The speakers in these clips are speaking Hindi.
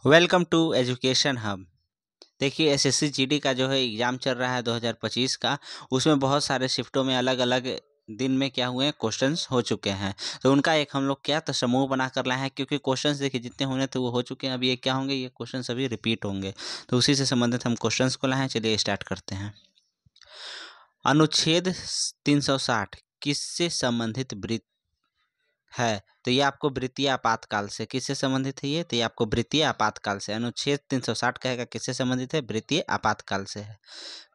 Welcome to education hub. देखिए एसएससी जीडी का जो है एग्ज़ाम चल रहा है 2025 का। उसमें बहुत सारे शिफ्टों में अलग अलग दिन में क्या हुए हैं, क्वेश्चंस हो चुके हैं। तो उनका एक हम लोग क्या तो समूह बना कर लाए हैं, क्योंकि क्वेश्चंस देखिए जितने होने थे वो हो चुके हैं। अभी ये क्या होंगे, ये क्वेश्चन सभी रिपीट होंगे। तो उसी से संबंधित हम क्वेश्चंस को लाए हैं। चलिए स्टार्ट करते हैं। अनुच्छेद 360 किससे संबंधित वृत्त है? तो ये आपको वृत्तीय आपातकाल से किससे संबंधित है? ये तो ये आपको वृत्तीय आपातकाल से अनुच्छेद 360 कहेगा किससे संबंधित है? वृत्तीय आपातकाल से है।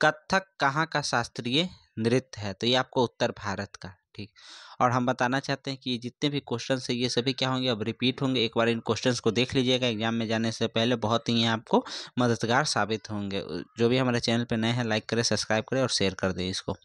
कथक कहाँ का शास्त्रीय नृत्य है? तो ये आपको उत्तर भारत का। ठीक। और हम बताना चाहते हैं कि ये जितने भी क्वेश्चन है ये सभी क्या होंगे, अब रिपीट होंगे। एक बार इन क्वेश्चंस को देख लीजिएगा एग्जाम में जाने से पहले, बहुत ही ये आपको मददगार साबित होंगे। जो भी हमारे चैनल पर नए हैं लाइक करें, सब्सक्राइब करें और शेयर कर दें इसको।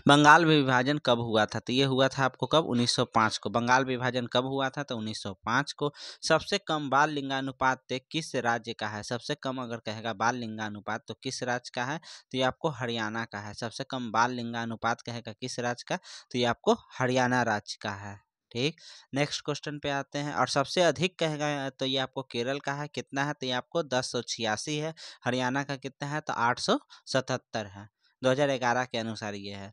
बंगाल विभाजन कब हुआ था? तो ये हुआ था आपको कब? 1905 को। बंगाल विभाजन कब हुआ था? तो 1905 को। सबसे कम बाल लिंगानुपात किस राज्य का है? सबसे कम अगर कहेगा बाल लिंगानुपात तो किस राज्य का है? तो ये आपको हरियाणा का है। सबसे कम बाल लिंगानुपात कहेगा किस राज्य का? तो ये आपको हरियाणा राज्य का है। ठीक। नेक्स्ट क्वेश्चन पे आते हैं। और सबसे अधिक कहेगा तो ये आपको केरल का है। कितना है? तो ये आपको 1086 है। हरियाणा का कितना है? तो 877 है। 2011 के अनुसार ये है।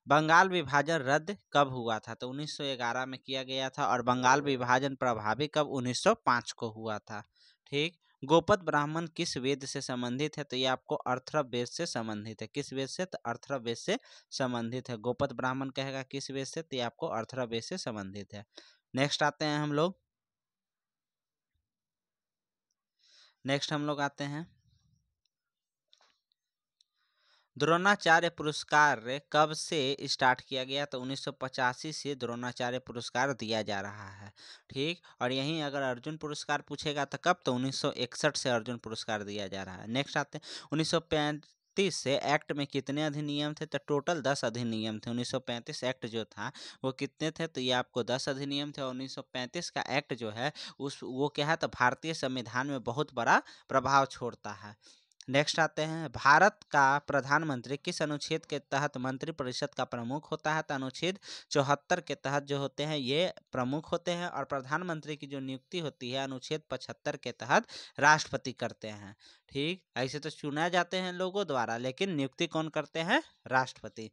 बंगाल विभाजन रद्द कब हुआ था? तो 1911 में किया गया था। और बंगाल विभाजन प्रभावी कब? 1905 को हुआ था। ठीक। गोपद ब्राह्मण किस वेद से संबंधित है? तो ये आपको अर्थववेद से संबंधित है। किस वेद से? तो अर्थववेद से संबंधित है। गोपद ब्राह्मण कहेगा किस वेद से? तो ये आपको अर्थववेद से संबंधित है। नेक्स्ट आते हैं हम लोग। आते हैं द्रोणाचार्य पुरस्कार कब से स्टार्ट किया गया? तो 1985 से द्रोणाचार्य पुरस्कार दिया जा रहा है। ठीक। और यहीं अगर अर्जुन पुरस्कार पूछेगा तो कब? तो 1961 से अर्जुन पुरस्कार दिया जा रहा है। नेक्स्ट आते हैं 1935 से एक्ट में कितने अधिनियम थे? तो टोटल 10 अधिनियम थे। 1935 एक्ट जो था वो कितने थे? तो ये आपको 10 अधिनियम थे। और 1935 का एक्ट जो है वो क्या है? तो भारतीय संविधान में बहुत बड़ा प्रभाव छोड़ता है। नेक्स्ट आते हैं। भारत का प्रधानमंत्री किस अनुच्छेद के तहत मंत्रिपरिषद का प्रमुख होता है? तो अनुच्छेद 74 के तहत जो होते हैं ये प्रमुख होते हैं। और प्रधानमंत्री की जो नियुक्ति होती है अनुच्छेद 75 के तहत राष्ट्रपति करते हैं। ठीक। ऐसे तो चुना जाते हैं लोगों द्वारा, लेकिन नियुक्ति कौन करते हैं? राष्ट्रपति।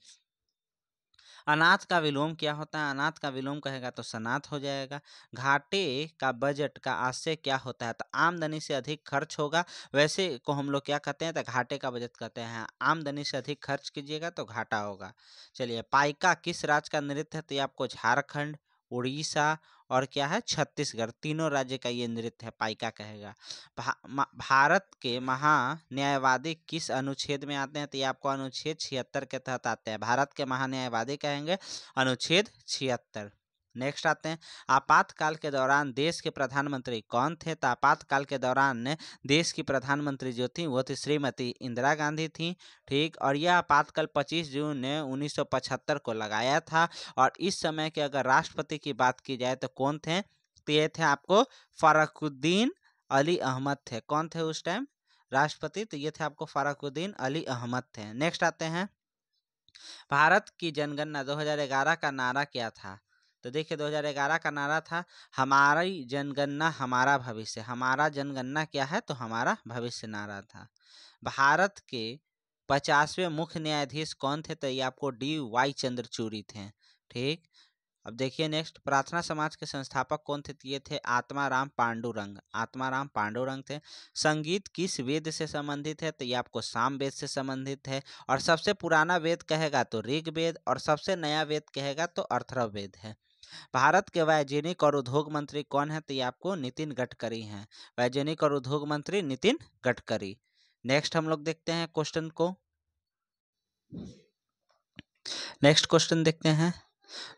अनाथ का विलोम क्या होता है? अनाथ का विलोम कहेगा तो सनाथ हो जाएगा। घाटे का बजट का आशय क्या होता है? तो आमदनी से अधिक खर्च होगा, वैसे को हम लोग क्या कहते हैं? तो घाटे का बजट कहते हैं। आमदनी से अधिक खर्च कीजिएगा तो घाटा होगा। चलिए, पाइका किस राज्य का नृत्य है? तो ये आपको झारखंड, उड़ीसा और क्या है? छत्तीसगढ़, तीनों राज्य का ये नृत्य है। पाइका कहेगा। भारत के महान्यायवादी किस अनुच्छेद में आते हैं? तो ये आपको अनुच्छेद 76 के तहत आते हैं। भारत के महान्यायवादी कहेंगे अनुच्छेद 76। नेक्स्ट आते हैं। आपातकाल के दौरान देश के प्रधानमंत्री कौन थे? तो आपातकाल के दौरान देश की प्रधानमंत्री जो थी वो थी श्रीमती इंदिरा गांधी थी। ठीक। और यह आपातकाल 25 जून ने 1975 को लगाया था। और इस समय के अगर राष्ट्रपति की बात की जाए तो कौन थे? तो ये थे आपको फरुखुद्दीन अली अहमद थे। कौन थे उस टाइम राष्ट्रपति? तो ये थे आपको फरुखुद्दीन अली अहमद थे। नेक्स्ट आते हैं। भारत की जनगणना 2011 का नारा क्या था? तो देखिए 2011 का नारा था हमारी जनगणना हमारा भविष्य। हमारा जनगणना क्या है? तो हमारा भविष्य नारा था। भारत के 50वें मुख्य न्यायाधीश कौन थे? तो ये आपको DY चंद्रचूड़ी थे। ठीक। अब देखिए नेक्स्ट। प्रार्थना समाज के संस्थापक कौन थे? ये थे आत्माराम पांडुरंग। आत्माराम पांडुरंग थे। संगीत किस वेद से संबंधित है? तो ये आपको साम वेद से संबंधित है। और सबसे पुराना वेद कहेगा तो ऋग्वेद, और सबसे नया वेद कहेगा तो अथर्ववेद है। भारत के वैज्ञानिक और उद्योग मंत्री कौन है? तो ये आपको नितिन गडकरी हैं। वैज्ञानिक और उद्योग मंत्री नितिन गडकरी। नेक्स्ट हम लोग देखते हैं क्वेश्चन को। नेक्स्ट क्वेश्चन देखते हैं।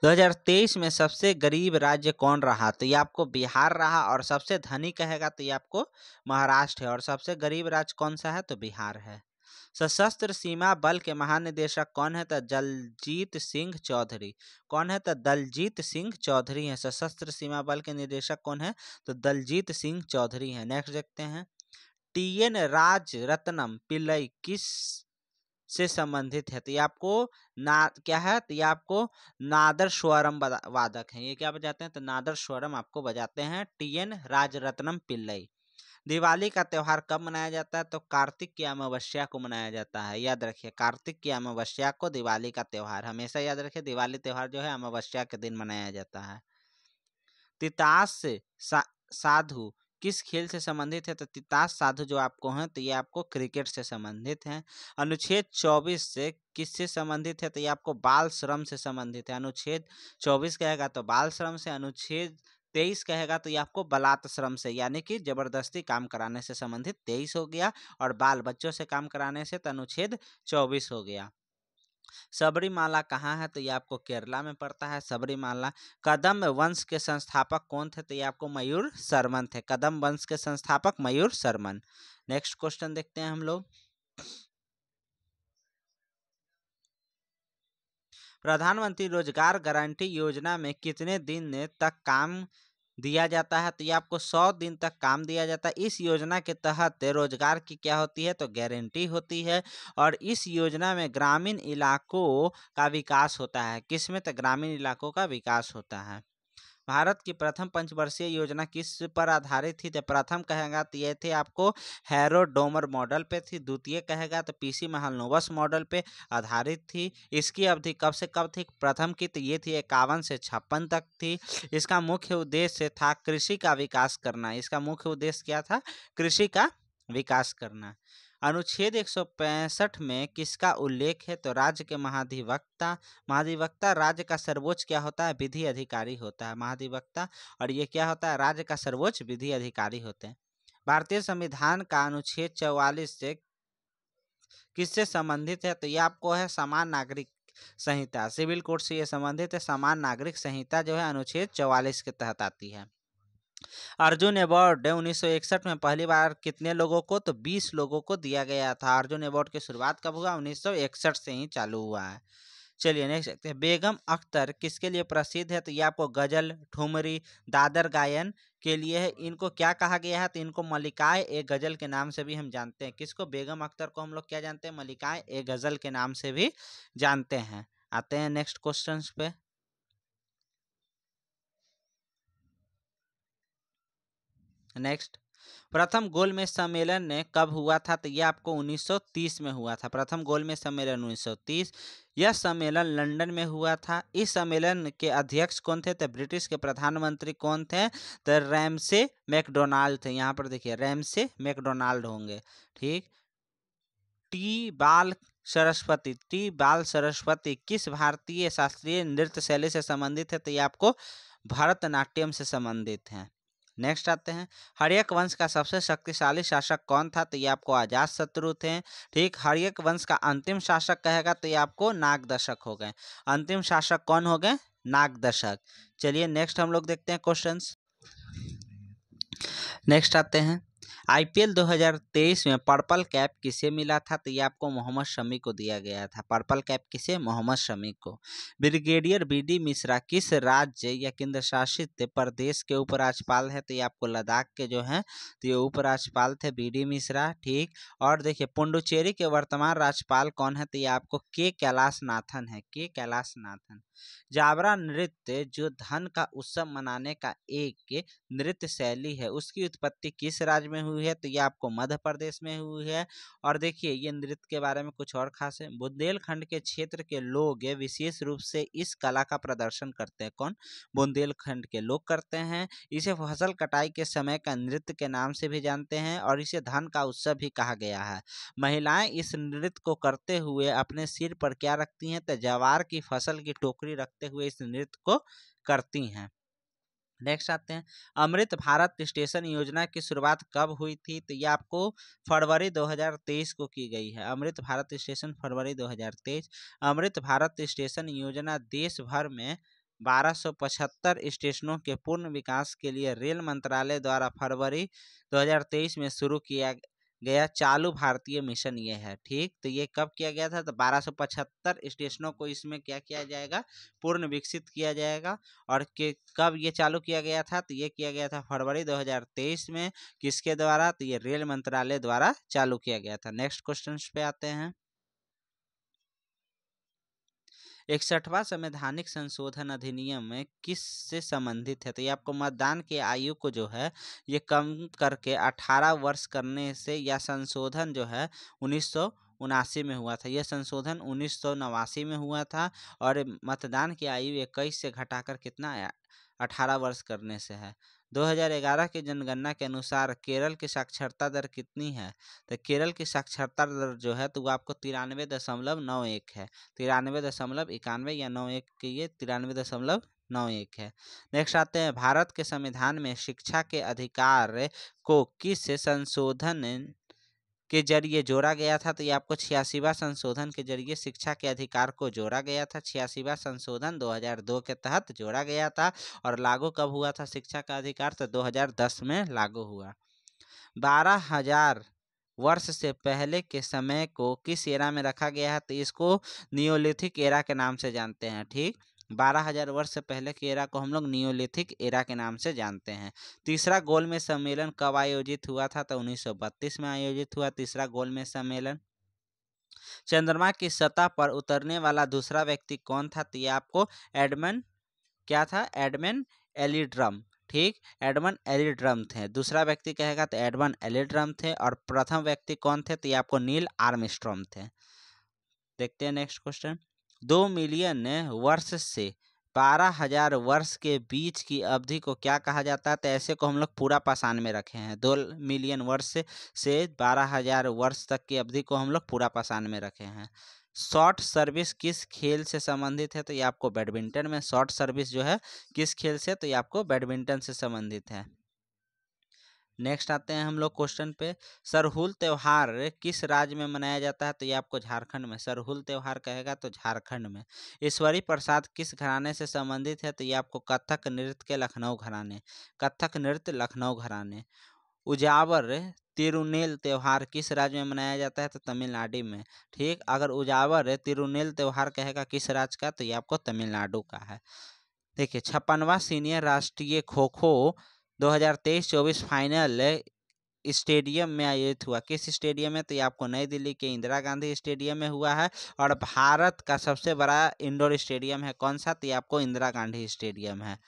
2023 में सबसे गरीब राज्य कौन रहा? तो ये आपको बिहार रहा। और सबसे धनी कहेगा तो ये आपको महाराष्ट्र है। और सबसे गरीब राज्य कौन सा है? तो बिहार है। सशस्त्र सीमा बल के महानिदेशक कौन है? तो दलजीत सिंह चौधरी। कौन है? तो दलजीत सिंह चौधरी है। सशस्त्र सीमा बल के निदेशक कौन है? तो दलजीत सिंह चौधरी है। नेक्स्ट देखते हैं। TN राजरत्नम पिल्लई किस से संबंधित है? तो ये आपको क्या है? तो ये आपको नादर स्वरम वादक हैं। ये क्या बजाते हैं? तो नादर स्वरम आपको बजाते हैं TN राजरत्नम पिल्लई। दिवाली का त्यौहार कब मनाया जाता है? तो कार्तिक की अमावस्या को मनाया जाता है। याद रखिए, कार्तिक की अमावस्या को दिवाली का त्यौहार, हमेशा याद रखिए, दिवाली त्यौहार जो है अमावस्या के दिन मनाया जाता है। तितास साधु किस खेल से संबंधित है? तो तितास साधु जो आपको हैं तो ये आपको क्रिकेट से संबंधित हैं। अनुच्छेद 24 से किससे संबंधित है? तो ये आपको बाल श्रम से संबंधित है। अनुच्छेद 24 कहेगा तो बाल श्रम से, अनुच्छेद 23 कहेगा तो ये आपको बलात् श्रम से, यानी कि जबरदस्ती काम कराने से संबंधित 23 हो गया, और बाल बच्चों से काम कराने से तो अनुच्छेद 24 हो गया। सबरीमाला कहाँ है? तो ये आपको केरला में पड़ता है सबरीमाला। कदम वंश के संस्थापक कौन थे? तो ये आपको मयूर शर्मन थे। कदम वंश के संस्थापक मयूर शर्मन। नेक्स्ट क्वेश्चन देखते हैं हम लोग। प्रधानमंत्री रोजगार गारंटी योजना में कितने दिन तक काम दिया जाता है? तो ये आपको 100 दिन तक काम दिया जाता है। इस योजना के तहत रोजगार की क्या होती है? तो गारंटी होती है। और इस योजना में ग्रामीण इलाकों का विकास होता है। किसमें? तो ग्रामीण इलाकों का विकास होता है। भारत की प्रथम पंचवर्षीय योजना किस पर आधारित थी? तो प्रथम कहेगा तो ये थे आपको हैरो डोमर मॉडल पे थी। द्वितीय कहेगा तो पीसी महालनोबिस मॉडल पे आधारित थी। इसकी अवधि कब से कब थी? प्रथम की तो ये थी 51 से 56 तक थी। इसका मुख्य उद्देश्य था कृषि का विकास करना। इसका मुख्य उद्देश्य क्या था? कृषि का विकास करना। अनुच्छेद 165 में किसका उल्लेख है? तो राज्य के महाधिवक्ता। महाधिवक्ता राज्य का सर्वोच्च क्या होता है? विधि अधिकारी होता है महाधिवक्ता। और ये क्या होता है? राज्य का सर्वोच्च विधि अधिकारी होते हैं। भारतीय संविधान का अनुच्छेद 44 से किससे संबंधित है? तो ये आपको है समान नागरिक संहिता, सिविल कोड से ये संबंधित है। समान नागरिक संहिता जो है अनुच्छेद 44 के तहत आती है। अर्जुन अवार्ड 1961 में पहली बार कितने लोगों को? तो 20 लोगों को दिया गया था। अर्जुन अवार्ड की शुरुआत कब हुआ? 1961 से ही चालू हुआ है। चलिए नेक्स्ट देखते हैं। बेगम अख्तर किसके लिए प्रसिद्ध है? तो ये आपको गजल, ठुमरी, दादर गायन के लिए है। इनको क्या कहा गया है? तो इनको मलिकाए ए गजल के नाम से भी हम जानते हैं। किसको? बेगम अख्तर को हम लोग क्या जानते हैं? मलिकाए ए गजल के नाम से भी जानते हैं। आते हैं नेक्स्ट क्वेश्चन पे। नेक्स्ट, प्रथम गोलमेज सम्मेलन ने कब हुआ था? तो यह आपको 1930 में हुआ था। प्रथम गोलमेज सम्मेलन 1930। यह सम्मेलन लंदन में हुआ था। इस सम्मेलन के अध्यक्ष कौन थे? तो ब्रिटिश के प्रधानमंत्री कौन थे? तो रैमसे मैकडोनाल्ड थे। यहाँ पर देखिए रैमसे मैकडोनाल्ड होंगे। ठीक। टी बाल सरस्वती किस भारतीय शास्त्रीय नृत्य शैली से संबंधित है? तो ये आपको भरतनाट्यम से संबंधित हैं। नेक्स्ट आते हैं। हर्यक वंश का सबसे शक्तिशाली शासक कौन था? तो ये आपको अजात शत्रु थे। ठीक। हर्यक वंश का अंतिम शासक कहेगा तो ये आपको नागदशक हो गए। अंतिम शासक कौन हो गए? नागदशक। चलिए नेक्स्ट हम लोग देखते हैं क्वेश्चंस। नेक्स्ट आते हैं। आईपीएल 2023 में पर्पल कैप किसे मिला था? तो ये आपको मोहम्मद शमी को दिया गया था। पर्पल कैप किसे? मोहम्मद शमी को। ब्रिगेडियर बीडी मिश्रा किस राज्य या केंद्र शासित प्रदेश के उपराज्यपाल है? तो ये आपको लद्दाख के जो हैं तो ये उपराज्यपाल थे बीडी मिश्रा। ठीक। और देखिए पुडुचेरी के वर्तमान राज्यपाल कौन है? तो ये आपको के कैलाश नाथन है। के कैलाश नाथन। जावरा नृत्य जो धन का उत्सव मनाने का एक नृत्य शैली है, उसकी उत्पत्ति किस राज्य में हुई है? तो ये आपको मध्य प्रदेश में हुई है। और देखिए ये नृत्य के बारे में कुछ और खास है। बुंदेलखंड के क्षेत्र के लोग विशेष रूप से इस कला का प्रदर्शन करते हैं। कौन? बुंदेलखंड के लोग करते हैं। इसे फसल कटाई के समय का नृत्य के नाम से भी जानते हैं और इसे धन का उत्सव भी कहा गया है। महिलाएं इस नृत्य को करते हुए अपने सिर पर क्या रखती हैं? तो ज्वार की फसल की टोकरी रखते हुए इस नृत्य को करती हैं। नेक्स्ट आते हैं। अमृत भारत स्टेशन योजना की शुरुआत कब हुई थी? तो ये आपको फरवरी 2023 को की गई है। अमृत भारत स्टेशन फरवरी 2023। अमृत भारत स्टेशन योजना देश भर में 1275 स्टेशनों के पूर्ण विकास के लिए रेल मंत्रालय द्वारा फरवरी 2023 में शुरू किया गया चालू भारतीय मिशन ये है। ठीक। तो ये कब किया गया था? तो 1275 स्टेशनों को इसमें क्या किया जाएगा? पूर्ण विकसित किया जाएगा। और कब ये चालू किया गया था? तो ये किया गया था फरवरी 2023 में। किसके द्वारा? तो ये रेल मंत्रालय द्वारा चालू किया गया था। नेक्स्ट क्वेश्चन पे आते हैं। 61वां संवैधानिक संशोधन अधिनियम में किस से संबंधित है? तो ये आपको मतदान की आयु को जो है ये कम करके 18 वर्ष करने से, या संशोधन जो है 1979 में हुआ था। यह संशोधन 1989 में हुआ था और मतदान की आयु 21 से घटाकर कितना है, 18 वर्ष करने से है। 2011 की जनगणना के अनुसार केरल की साक्षरता दर कितनी है? तो केरल की साक्षरता दर जो है तो वो आपको 93.91 है। 93.91 या 91 के ये 93.91 है। नेक्स्ट आते हैं, भारत के संविधान में शिक्षा के अधिकार को किस संशोधन के जरिए जोड़ा गया था? तो ये आपको 86वां संशोधन के जरिए शिक्षा के अधिकार को जोड़ा गया था। 86वां संशोधन 2002 के तहत जोड़ा गया था। और लागू कब हुआ था शिक्षा का अधिकार? तो 2010 में लागू हुआ। 12,000 वर्ष से पहले के समय को किस एरा में रखा गया है? तो इसको नियोलिथिक एरा के नाम से जानते हैं। ठीक, 12,000 वर्ष से पहले के एरा को हम लोग नियोलिथिक एरा के नाम से जानते हैं। तीसरा गोलमेज सम्मेलन कब आयोजित हुआ था? तो 1932 में आयोजित हुआ तीसरा गोलमेज सम्मेलन। चंद्रमा की सतह पर उतरने वाला दूसरा व्यक्ति कौन था? तो ये आपको एडमंड क्या था? एडमंड एलिड्रम। ठीक, एडमंड एलिड्रम थे। दूसरा व्यक्ति कहेगा तो एडमंड एलिड्रम थे। और प्रथम व्यक्ति कौन थे? तो ये आपको नील आर्मस्ट्रॉन्ग थे। देखते हैं नेक्स्ट क्वेश्चन। 2 मिलियन वर्ष से 12,000 वर्ष के बीच की अवधि को क्या कहा जाता है? तो ऐसे को हम लोग पूरा पाषाण में रखे हैं। 2 मिलियन वर्ष से 12,000 वर्ष तक की अवधि को हम लोग पूरा पाषाण में रखे हैं। शॉर्ट सर्विस किस खेल से संबंधित है? तो ये आपको बैडमिंटन में शॉर्ट सर्विस जो है किस खेल से? तो ये आपको बैडमिंटन से संबंधित है। नेक्स्ट आते हैं हम लोग क्वेश्चन पे। सरहुल त्यौहार किस राज्य में मनाया जाता है? तो ये आपको झारखंड में। सरहुल त्यौहार कहेगा तो झारखंड में। ईश्वरी प्रसाद किस घराने से संबंधित है? तो ये आपको कथक नृत्य के लखनऊ घराने। कथक नृत्य लखनऊ घराने। उजावर तिरुनेल त्यौहार किस राज्य में मनाया जाता है? तो तमिलनाडु में। ठीक, अगर उजावर तिरुनेल त्यौहार कहेगा किस राज्य का? तो ये आपको तमिलनाडु का है। देखिए, 56वां सीनियर राष्ट्रीय खो खो 2023-24 फाइनल स्टेडियम में आयोजित हुआ। किस स्टेडियम में? तो ये आपको नई दिल्ली के इंदिरा गांधी स्टेडियम में हुआ है। और भारत का सबसे बड़ा इंडोर स्टेडियम है कौन सा? तो ये आपको इंदिरा गांधी स्टेडियम है।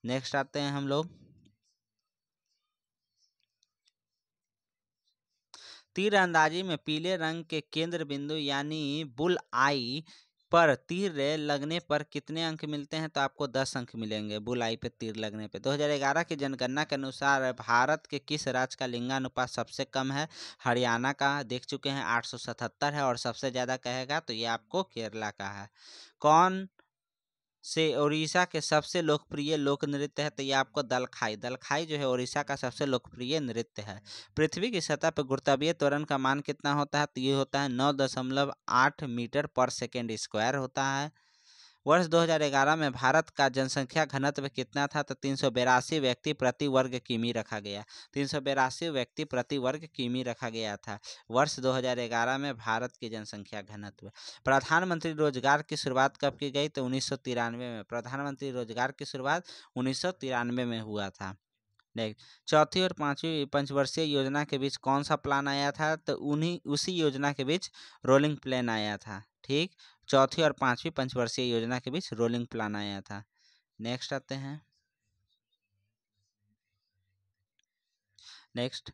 नेक्स्ट आते हैं हम लोग। तीरंदाजी में पीले रंग के केंद्र बिंदु यानी बुल आई पर तीर लगने पर कितने अंक मिलते हैं? तो आपको 10 अंक मिलेंगे बुल आई पे तीर लगने पे। 2011 की जनगणना के अनुसार भारत के किस राज्य का लिंगानुपात सबसे कम है? हरियाणा का देख चुके हैं 877 है। और सबसे ज़्यादा कहेगा तो ये आपको केरला का है। कौन से उड़ीसा के सबसे लोकप्रिय लोक नृत्य है? तो ये आपको दलखाई। दलखाई जो है उड़ीसा का सबसे लोकप्रिय नृत्य है। पृथ्वी की सतह पर गुरुत्वीय त्वरण का मान कितना होता है? तो ये होता है 9.8 मीटर पर सेकेंड स्क्वायर होता है। वर्ष 2011 में भारत का जनसंख्या घनत्व कितना था? तो 382 व्यक्ति प्रति वर्ग किमी रखा गया। 382 व्यक्ति प्रति वर्ग किमी रखा गया था वर्ष 2011 में भारत की जनसंख्या घनत्व। प्रधानमंत्री रोजगार की शुरुआत कब की गई? तो 1993 में। प्रधानमंत्री रोजगार की शुरुआत 1993 में हुआ था। नेक्स्ट, चौथी और पांचवी पंचवर्षीय योजना के बीच कौन सा प्लान आया था? तो उसी योजना के बीच रोलिंग प्लान आया था। ठीक, चौथी और पांचवी पंचवर्षीय योजना के बीच रोलिंग प्लान आया था। नेक्स्ट आते हैं। नेक्स्ट,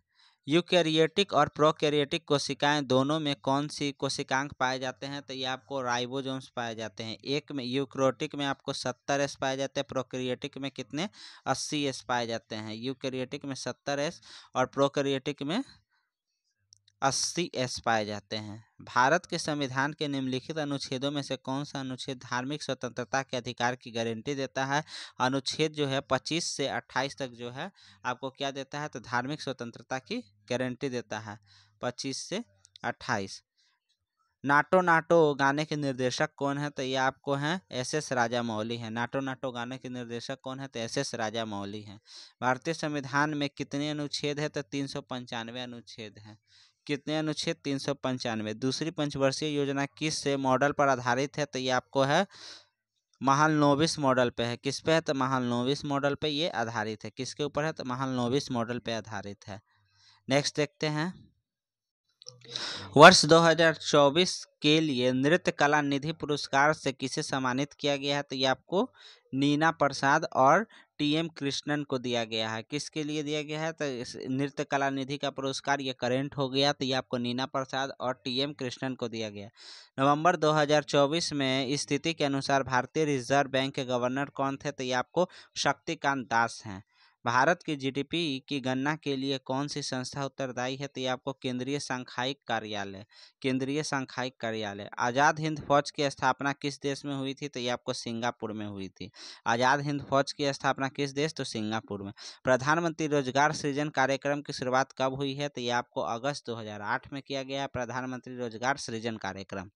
यूकैरियोटिक और प्रोकैरियोटिक कोशिकाएं दोनों में कौन सी कोशिकांक पाए जाते हैं? तो ये आपको राइबोसोम्स पाए जाते हैं। एक में यूकैरियोटिक में आपको 70S पाए जाते हैं। प्रोकैरियोटिक में कितने? 80S पाए जाते हैं। यूकैरियोटिक में 70S और प्रोकैरियोटिक में 80S पाए जाते हैं। भारत के संविधान के निम्नलिखित अनुच्छेदों में से कौन सा अनुच्छेद धार्मिक स्वतंत्रता के अधिकार की गारंटी देता है? अनुच्छेद जो है 25 से 28 तक जो है आपको क्या देता है? तो धार्मिक स्वतंत्रता की गारंटी देता है 25 से 28। नाटो नाटो गाने के निर्देशक कौन है? तो ये आपको हैं SS राजामौली हैं। नाटो नाटो गाने के निर्देशक कौन है? तो SS राजामौली हैं। भारतीय संविधान में कितने अनुच्छेद है? तो 395 अनुच्छेद हैं। कितने अनुच्छेद? 395। दूसरी पंचवर्षीय योजना किस से मॉडल पर आधारित है? तो ये आपको है महालनोबिस मॉडल पे है। किस पे है? तो महालनोबिस मॉडल पे ये आधारित है। किसके ऊपर है? तो महालनोबिस मॉडल पे आधारित है। नेक्स्ट देखते हैं। वर्ष 2024 के लिए नृत्य कला निधि पुरस्कार से किसे सम्मानित किया गया है? तो ये आपको नीना प्रसाद और टीएम कृष्णन को दिया गया है। किसके लिए दिया गया है? तो इस नृत्य कला निधि का पुरस्कार ये करेंट हो गया, तो ये आपको नीना प्रसाद और टीएम कृष्णन को दिया गया। नवंबर 2024 में स्थिति के अनुसार भारतीय रिजर्व बैंक के गवर्नर कौन थे? तो ये आपको शक्तिकांत दास हैं। भारत की जीडीपी की गणना के लिए कौन सी संस्था उत्तरदायी है? तो ये आपको केंद्रीय सांख्यिक कार्यालय। आज़ाद हिंद फौज की स्थापना किस देश में हुई थी? तो ये आपको सिंगापुर में हुई थी। आज़ाद हिंद फौज की स्थापना किस देश? तो सिंगापुर में। प्रधानमंत्री रोजगार सृजन कार्यक्रम की शुरुआत कब हुई है? तो ये आपको अगस्त 2008 में किया गया प्रधानमंत्री रोजगार सृजन कार्यक्रम।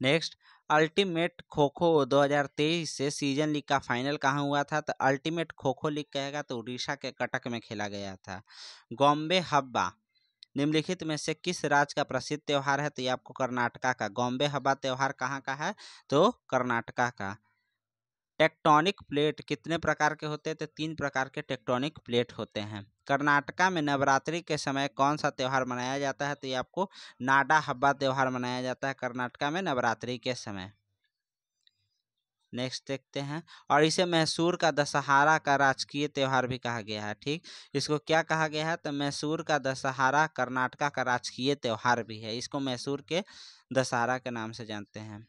नेक्स्ट, अल्टीमेट खो खो 2023 से सीजन लीग का फाइनल कहाँ हुआ था? तो अल्टीमेट खो खो लीग कहेगा तो उड़ीसा के कटक में खेला गया था। गॉम्बे हब्बा निम्नलिखित में से किस राज्य का प्रसिद्ध त्योहार है? तो ये आपको कर्नाटका का गॉम्बे हब्बा त्योहार कहाँ का है? तो कर्नाटका का। टेक्टोनिक प्लेट कितने प्रकार के होते हैं? तो 3 प्रकार के टेक्टोनिक प्लेट होते हैं। कर्नाटका में नवरात्रि के समय कौन सा त्यौहार मनाया जाता है? तो ये आपको नाडा हब्बा त्यौहार मनाया जाता है कर्नाटका में नवरात्रि के समय। नेक्स्ट देखते हैं, और इसे मैसूर का दशहरा का राजकीय त्यौहार भी कहा गया है। ठीक, इसको क्या कहा गया है? तो मैसूर का दशहरा कर्नाटका का राजकीय त्यौहार भी है, इसको मैसूर के दशहरा के नाम से जानते हैं।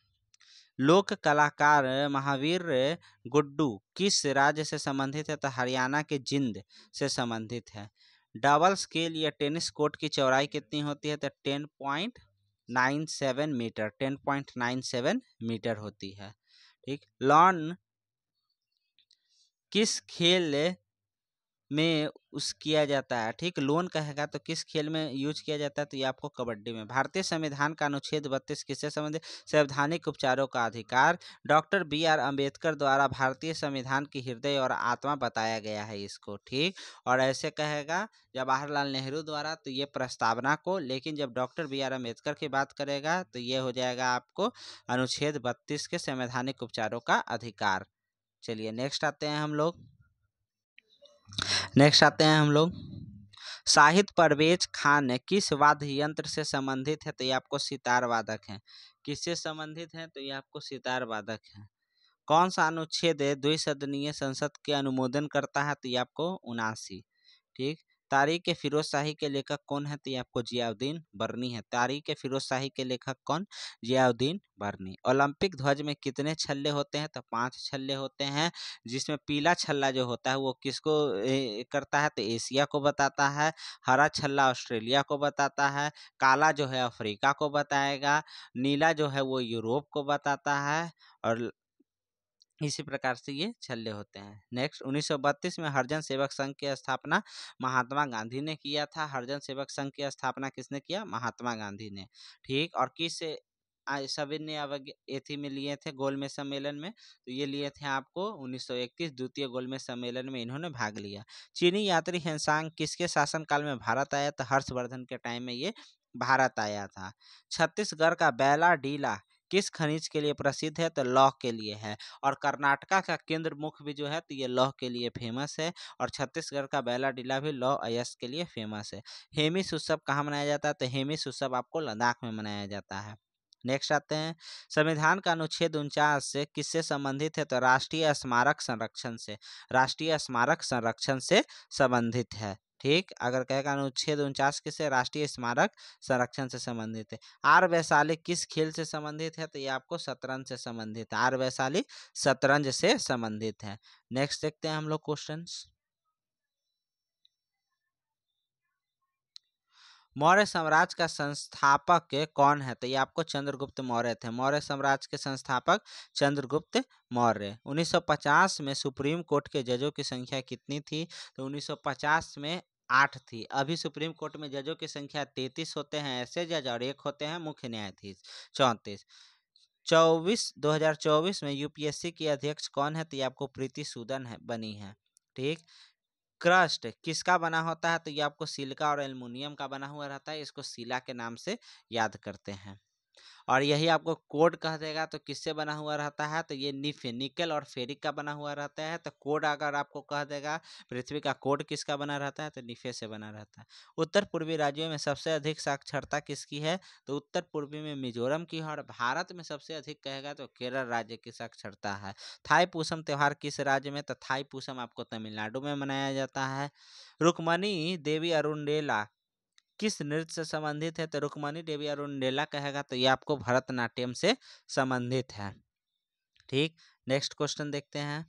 लोक कलाकार महावीर गुड्डू किस राज्य से संबंधित है? तो हरियाणा के जिंद से संबंधित है। डबल्स के लिए टेनिस कोर्ट की चौड़ाई कितनी होती है? तो 10.97 मीटर 10.97 मीटर होती है। ठीक, लॉन किस खेल में उस किया जाता है? ठीक, लोन कहेगा तो किस खेल में यूज किया जाता है? तो ये आपको कबड्डी में। भारतीय संविधान का अनुच्छेद 32 किससे संबंधित? संवैधानिक उपचारों का अधिकार। डॉक्टर BR अम्बेडकर द्वारा भारतीय संविधान की हृदय और आत्मा बताया गया है इसको। ठीक, और ऐसे कहेगा जवाहरलाल नेहरू द्वारा तो ये प्रस्तावना को, लेकिन जब डॉक्टर BR अम्बेडकर की बात करेगा तो ये हो जाएगा आपको अनुच्छेद 32 के संवैधानिक उपचारों का अधिकार। चलिए नेक्स्ट आते हैं हम लोग। शाहिद परवेज खान किस वाद्य यंत्र से संबंधित है? तो ये आपको सितार वादक हैं। किससे संबंधित है? तो ये आपको सितार वादक हैं। कौन सा अनुच्छेद द्विसदनीय संसद के अनुमोदन करता है? तो ये आपको 79। ठीक, तारीख फिरोज शाही के लेखक कौन है? तो ये आपको जियाउद्दीन बर्नी है। तारीख फिरोज शाही के लेखक कौन? जियाउद्दीन बर्नी। ओलंपिक ध्वज में कितने छल्ले होते हैं? तो 5 छल्ले होते हैं, जिसमें पीला छल्ला जो होता है वो किसको करता है? तो एशिया को बताता है। हरा छल्ला ऑस्ट्रेलिया को बताता है। काला जो है अफ्रीका को बताएगा। नीला जो है वो यूरोप को बताता है। और इसी प्रकार से ये छल्ले होते हैं। नेक्स्ट, 1932 में हरिजन सेवक संघ की स्थापना महात्मा गांधी ने किया था। हरिजन सेवक संघ की स्थापना किसने किया? महात्मा गांधी ने। ठीक, और किस सविनय अवज्ञा में लिए थे गोलमेज सम्मेलन में? तो ये लिए थे आपको 1931 द्वितीय गोलमेज सम्मेलन में इन्होंने भाग लिया। चीनी यात्री हेनसांग किसके शासनकाल में भारत आया? तो हर्षवर्धन के टाइम में ये भारत आया था। छत्तीसगढ़ का बैला डीला किस खनिज के लिए प्रसिद्ध है? तो लौह के लिए है। और कर्नाटका का केंद्र मुख भी जो है तो ये लौह के लिए फेमस है। और छत्तीसगढ़ का बैला डीला भी लौह अयस्क के लिए फेमस है। हेमिस उत्सव कहाँ मनाया जाता है? तो हेमिस उत्सव आपको लद्दाख में मनाया जाता है। नेक्स्ट आते हैं, संविधान का अनुच्छेद 49 से किससे संबंधित है? तो राष्ट्रीय स्मारक संरक्षण से। राष्ट्रीय स्मारक संरक्षण से संबंधित है। ठीक, अगर कहेगा अनुच्छेद 49 किससे? राष्ट्रीय स्मारक संरक्षण से संबंधित है। आर वैशाली किस खेल से संबंधित है? तो ये आपको शतरंज से संबंधित है। आर वैशाली शतरंज से संबंधित है। नेक्स्ट देखते हैं हम लोग क्वेश्चंस। मौर्य साम्राज्य का संस्थापक कौन है? तो ये आपको चंद्रगुप्त मौर्य थे। मौर्य साम्राज्य के संस्थापक चंद्रगुप्त मौर्य। 1950 में सुप्रीम कोर्ट के जजों की संख्या कितनी थी? तो 1950 में 8 थी। अभी सुप्रीम कोर्ट में जजों की संख्या 33 होते हैं ऐसे जज, और 1 होते हैं मुख्य न्यायाधीश 34। 2024 में यूपीएससी की अध्यक्ष कौन है? तो ये आपको प्रीति सूदन है बनी है। ठीक, क्रस्ट किसका बना होता है? तो ये आपको सिलिका और एल्युमिनियम का बना हुआ रहता है, इसको सिला के नाम से याद करते हैं। और यही आपको कोड कह देगा तो किससे बना हुआ रहता है, तो ये निकेल और फेरिक का बना हुआ रहता है। तो कोड अगर आपको कह देगा पृथ्वी का कोड किसका बना रहता है, तो निफे से बना रहता है। उत्तर पूर्वी राज्यों में सबसे अधिक साक्षरता किसकी है, तो उत्तर पूर्वी में मिजोरम की है। और भारत में सबसे अधिक कहेगा तो केरल राज्य की साक्षरता है। थाई पूसम त्योहार किस राज्य में, तो थाई पूसम आपको तमिलनाडु में मनाया जाता है। रुक्मणी देवी अरुणडेला किस नृत्य से संबंधित है, तो रुक्मणी देवी अरुणडेला कहेगा तो ये आपको भरतनाट्यम से संबंधित है। ठीक, नेक्स्ट क्वेश्चन देखते हैं।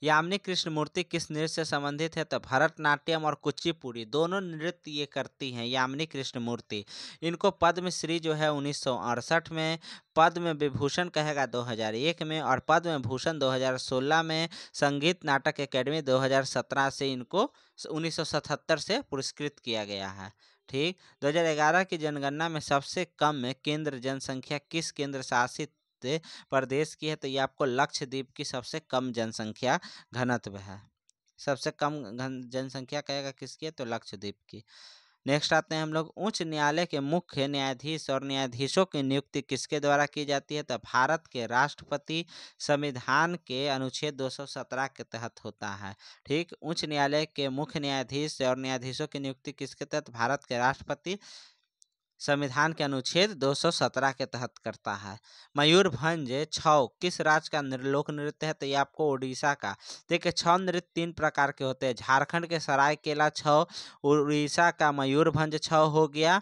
यामिनी कृष्णमूर्ति किस नृत्य से संबंधित है, तो भरतनाट्यम और कुचिपुड़ी दोनों नृत्य ये करती हैं यामिनी कृष्णमूर्ति। इनको पद्मश्री जो है 1968 में, पद्म विभूषण कहेगा 2001 में, और पद्म भूषण 2016 में, संगीत नाटक एकेडमी 2017 से इनको 1977 से पुरस्कृत किया गया है। ठीक, 2011 की जनगणना में सबसे कम केंद्र जनसंख्या किस केंद्र शासित प्रदेश की है, तो ये आपको लक्षद्वीप की सबसे कम जनसंख्या घनत्व है। सबसे कम जनसंख्या कहेगा किसकी है, तो लक्षद्वीप की। नेक्स्ट आते हैं हम लोग, उच्च न्यायालय के मुख्य न्यायाधीश और न्यायाधीशों की नियुक्ति किसके द्वारा की जाती है, तो भारत के राष्ट्रपति संविधान के अनुच्छेद 217 के तहत होता है। ठीक, उच्च न्यायालय के मुख्य न्यायाधीश और न्यायाधीशों की नियुक्ति किसके तहत, भारत के राष्ट्रपति संविधान के अनुच्छेद 217 के तहत करता है। मयूरभंज छऊ किस राज्य का लोक नृत्य है, तो ये आपको उड़ीसा का। देखिए, छऊ नृत्य 3 प्रकार के होते हैं, झारखंड के सरायकेला छऊ, उड़ीसा का मयूरभंज छऊ हो गया।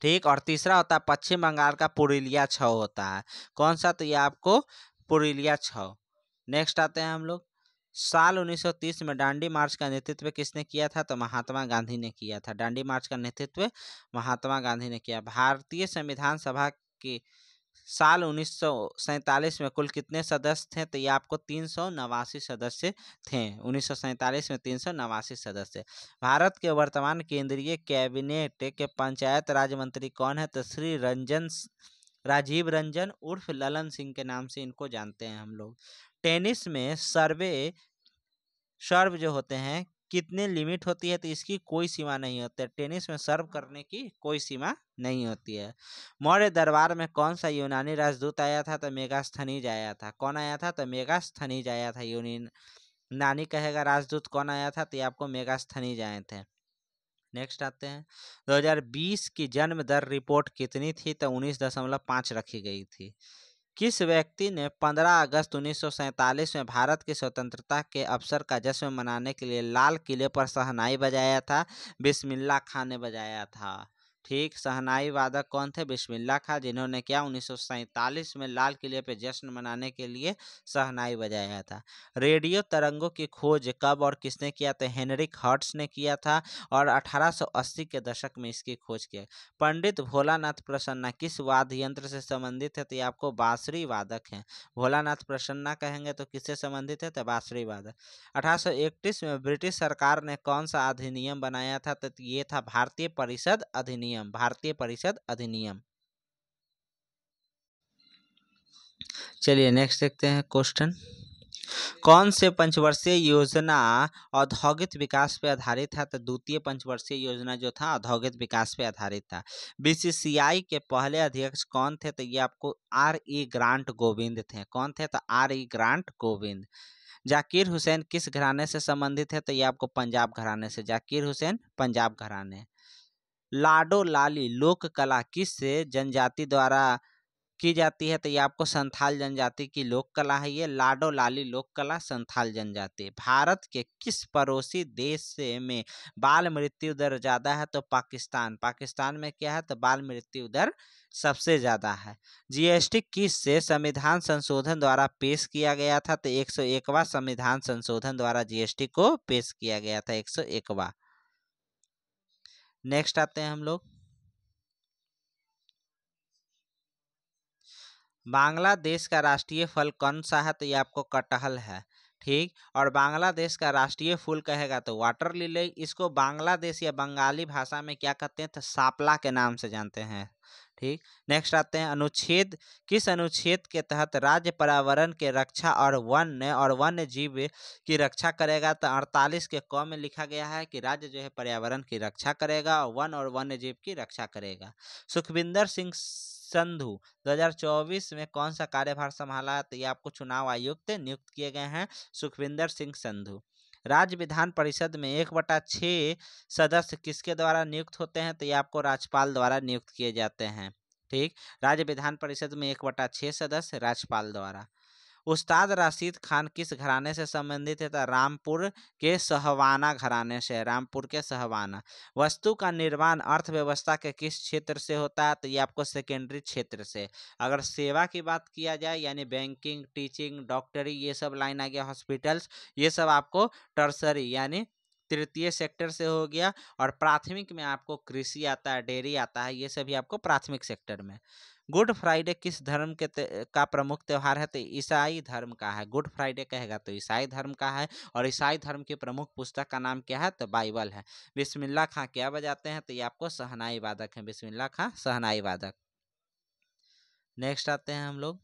ठीक, और तीसरा होता है पश्चिम बंगाल का पुरुलिया छऊ होता है। कौन सा, तो ये आपको पुरुलिया छऊ। नेक्स्ट आते हैं हम लोग, साल 1930 में दांडी मार्च का नेतृत्व किसने किया था, तो महात्मा गांधी ने किया था। दांडी मार्च का नेतृत्व महात्मा गांधी ने किया। भारतीय संविधान सभा की साल 1947 में कुल कितने सदस्य थे, तो ये आपको 389 सदस्य थे। 1947 में 389 सदस्य। भारत के वर्तमान केंद्रीय कैबिनेट के पंचायत राज मंत्री कौन है, तो श्री राजीव रंजन उर्फ ललन सिंह के नाम से इनको जानते हैं हम लोग। टेनिस में सर्व जो होते हैं कितने लिमिट होती है, तो इसकी कोई सीमा नहीं होती है। टेनिस में सर्व करने की कोई सीमा नहीं होती है। मौर्य दरबार में कौन सा यूनानी राजदूत आया था, तो मेगास्थनीज आया था। कौन आया था, तो मेगास्थनीज आया था। यूनानी कहेगा राजदूत कौन आया था, तो ये आपको मेगास्थनीज आए थे। नेक्स्ट आते हैं, 2020 की जन्म दर रिपोर्ट कितनी थी, तो 19.5 रखी गई थी। किस व्यक्ति ने 15 अगस्त 1947 में भारत की स्वतंत्रता के अवसर का जश्न मनाने के लिए लाल किले पर शहनाई बजाया था, बिस्मिल्लाह खां ने बजाया था। ठीक, शहनाई वादक कौन थे, बिस्मिल्लाह खां, जिन्होंने क्या 1947 में लाल किले पर जश्न मनाने के लिए शहनाई बजाया था। रेडियो तरंगों की खोज कब और किसने किया, तो हेनरिक हर्ट्ज ने किया था, और 1880 के दशक में इसकी खोज की। पंडित भोलानाथ प्रसन्ना किस वाद्य यंत्र से संबंधित है, तो ये आपको बांसुरी वादक हैं। भोलानाथ प्रसन्ना कहेंगे तो किससे संबंधित है, तो बांसुरी वादक। 1831 में ब्रिटिश सरकार ने कौन सा अधिनियम बनाया था, तो ये था भारतीय परिषद अधिनियम। भारतीय परिषद अधिनियम। चलिए नेक्स्ट देखते हैं क्वेश्चन, कौन से पंचवर्षीय योजना औद्योगिक विकास पे आधारित था, तो द्वितीय पंचवर्षीय योजना जो था औद्योगिक विकास पे आधारित था। बीसीसीआई के पहले अध्यक्ष कौन थे, तो ये आपको RE ग्रांट गोविंद थे। कौन थे, तो RE ग्रांट गोविंद। जाकिर हुसैन किस घराने से संबंधित है, तो ये आपको पंजाब घराने से। जाकिर हुसैन पंजाब घराने। लाडो लाली लोक कला किस जनजाति द्वारा की जाती है, तो ये आपको संथाल जनजाति की लोक कला है। ये लाडो लाली लोक कला संथाल जनजाति। भारत के किस पड़ोसी देश में बाल मृत्यु दर ज्यादा है, तो पाकिस्तान। पाकिस्तान में क्या है, तो बाल मृत्यु दर सबसे ज्यादा है। जीएसटी किस से संविधान संशोधन द्वारा पेश किया गया था, तो 101वां संविधान संशोधन द्वारा जीएसटी को पेश किया गया था, 101वां। नेक्स्ट आते हैं हम लोग, बांग्लादेश का राष्ट्रीय फल कौन सा है, तो ये आपको कटहल है। ठीक, और बांग्लादेश का राष्ट्रीय फूल कहेगा तो वाटर लिली। इसको बांग्लादेश या बंगाली भाषा में क्या कहते हैं, तो सापला के नाम से जानते हैं। ठीक। नेक्स्ट आते हैं अनुच्छेद, किस अनुच्छेद के तहत राज्य पर्यावरण के रक्षा और वन्य जीव की रक्षा करेगा? तो 48 के क में लिखा गया है कि राज्य जो है पर्यावरण की रक्षा करेगा और वन और वन्य जीव की रक्षा करेगा। सुखविंदर सिंह संधू 2024 में कौन सा कार्यभार संभाला? तो ये आपको चुनाव आयुक्त नियुक्त किए गए हैं सुखविंदर सिंह संधू। राज्य विधान परिषद में 1/6 सदस्य किसके द्वारा नियुक्त होते हैं? तो ये आपको राज्यपाल द्वारा नियुक्त किए जाते हैं। ठीक। राज्य विधान परिषद में 1/6 सदस्य राज्यपाल द्वारा। उस्ताद राशिद खान किस घराने से संबंधित है? तो रामपुर के सहवाना घराने से, रामपुर के सहवाना। वस्तु का निर्माण अर्थव्यवस्था के किस क्षेत्र से होता है? तो ये आपको सेकेंडरी क्षेत्र से। अगर सेवा की बात किया जाए यानी बैंकिंग, टीचिंग, डॉक्टरी, ये सब लाइन आ गया, हॉस्पिटल्स, ये सब आपको टर्सरी यानी तृतीय सेक्टर से हो गया। और प्राथमिक में आपको कृषि आता है, डेयरी आता है, ये सभी आपको प्राथमिक सेक्टर में। गुड फ्राइडे किस धर्म के का प्रमुख त्यौहार है? तो ईसाई धर्म का है। गुड फ्राइडे कहेगा तो ईसाई धर्म का है। और ईसाई धर्म की प्रमुख पुस्तक का नाम क्या है? तो बाइबल है। बिस्मिल्लाह खां क्या बजाते हैं? तो ये आपको सहनाई वादक है, बिस्मिल्लाह खां सहनाई वादक। नेक्स्ट आते हैं हम लोग,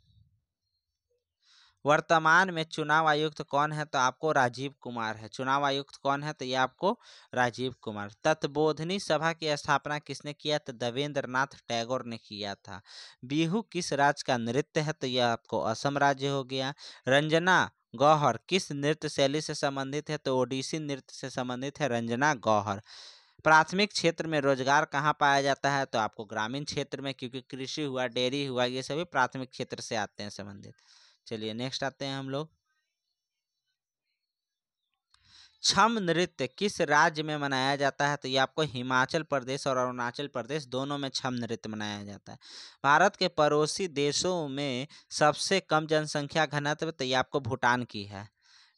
वर्तमान में चुनाव आयुक्त कौन है? तो आपको राजीव कुमार है। चुनाव आयुक्त कौन है? तो ये आपको राजीव कुमार। तत्बोधनी सभा की स्थापना किसने किया? तो देवेंद्र नाथ टैगोर ने किया था। बिहू किस राज्य का नृत्य है? तो यह आपको असम राज्य हो गया। रंजना गौहर किस नृत्य शैली से संबंधित है? तो ओडिसी नृत्य से संबंधित है रंजना गौहर। प्राथमिक क्षेत्र में रोजगार कहाँ पाया जाता है? तो आपको ग्रामीण क्षेत्र में, क्योंकि कृषि हुआ, डेयरी हुआ, ये सभी प्राथमिक क्षेत्र से आते हैं संबंधित। चलिए नेक्स्ट आते हैं हम लोग, छम नृत्य किस राज्य में मनाया जाता है? तो ये आपको हिमाचल प्रदेश और अरुणाचल प्रदेश दोनों में छम नृत्य मनाया जाता है। भारत के पड़ोसी देशों में सबसे कम जनसंख्या घनत्व, तो ये आपको भूटान की है।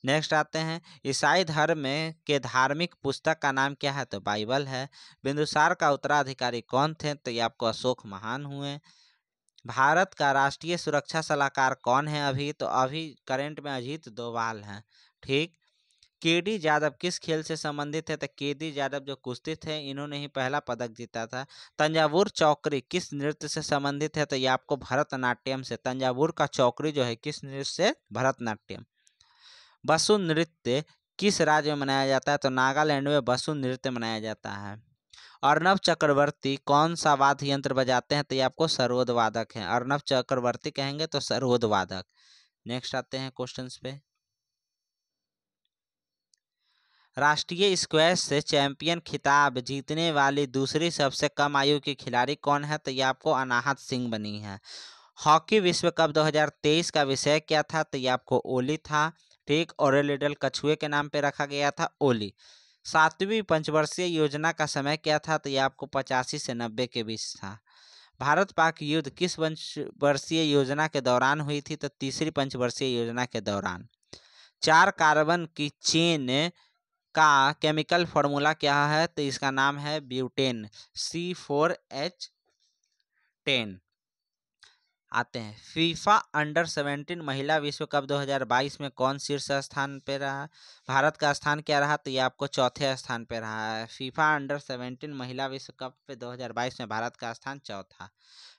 नेक्स्ट आते हैं, ईसाई धर्म में के धार्मिक पुस्तक का नाम क्या है? तो बाइबल है। बिंदुसार का उत्तराधिकारी कौन थे? तो ये आपको अशोक महान हुए। भारत का राष्ट्रीय सुरक्षा सलाहकार कौन है अभी? तो अभी करंट में अजीत डोभाल हैं। ठीक। केडी यादव किस खेल से संबंधित है? तो केडी यादव जो कुश्ती थे, इन्होंने ही पहला पदक जीता था। तंजावुर चौकड़ी किस नृत्य से संबंधित है? तो ये आपको भरतनाट्यम से। तंजावुर का चौकड़ी जो है किस नृत्य से? भरतनाट्यम। बसु नृत्य किस राज्य में मनाया जाता है? तो नागालैंड में बसु नृत्य मनाया जाता है। अर्नब चक्रवर्ती कौन सा वाद्य यंत्र बजाते हैं? तो ये आपको सरोद वादक है। अर्नब चक्रवर्ती कहेंगे तो सरोद वादक। नेक्स्ट आते हैं क्वेश्चंस पे, राष्ट्रीय स्क्वैश से चैंपियन खिताब जीतने वाली दूसरी सबसे कम आयु की खिलाड़ी कौन है? तो ये आपको अनाहत सिंह बनी है। हॉकी विश्व कप 2023 का विषय क्या था? तो ये आपको ओली था। ठीक। और लिडल कछुए के नाम पे रखा गया था ओली। 7वीं पंचवर्षीय योजना का समय क्या था? तो ये आपको 85 से 90 के बीच था। भारत पाक युद्ध किस पंचवर्षीय योजना के दौरान हुई थी? तो तीसरी पंचवर्षीय योजना के दौरान। 4 कार्बन की चेन का केमिकल फॉर्मूला क्या है? तो इसका नाम है ब्यूटेन, C4H10। आते हैं, फीफा अंडर 17 महिला विश्व कप 2022 में कौन शीर्ष स्थान पे रहा? भारत का स्थान क्या रहा? तो ये आपको चौथे स्थान पे रहा है। फीफा अंडर 17 महिला विश्व कप पे 2022 में भारत का स्थान चौथा।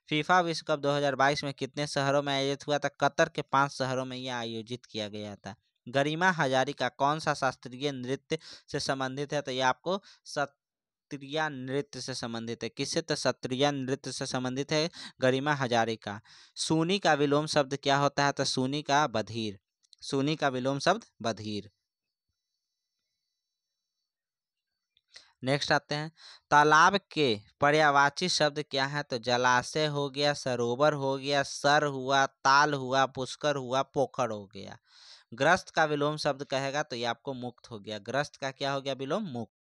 फीफा विश्व कप 2022 में कितने शहरों में आयोजित हुआ था? कतर के 5 शहरों में यह आयोजित किया गया था। गरिमा हजारिका कौन सा शास्त्रीय नृत्य से संबंधित है? तो ये आपको सत्रिया नृत्य से संबंधित है। किससे? तो सत्रिया नृत्य से संबंधित है गरिमा हजारिका। सूनी का विलोम शब्द क्या होता है? तो सूनी का बधिर। सूनी का विलोम शब्द बधिर। नेक्स्ट आते हैं, तालाब के पर्यायवाची शब्द क्या है? तो जलाशय हो गया, सरोवर हो गया, सर हुआ, ताल हुआ, पुष्कर हुआ, पोखर हो गया। ग्रस्त का विलोम शब्द कहेगा तो ये आपको मुक्त हो गया। ग्रस्त का क्या हो गया विलोम? मुक्त।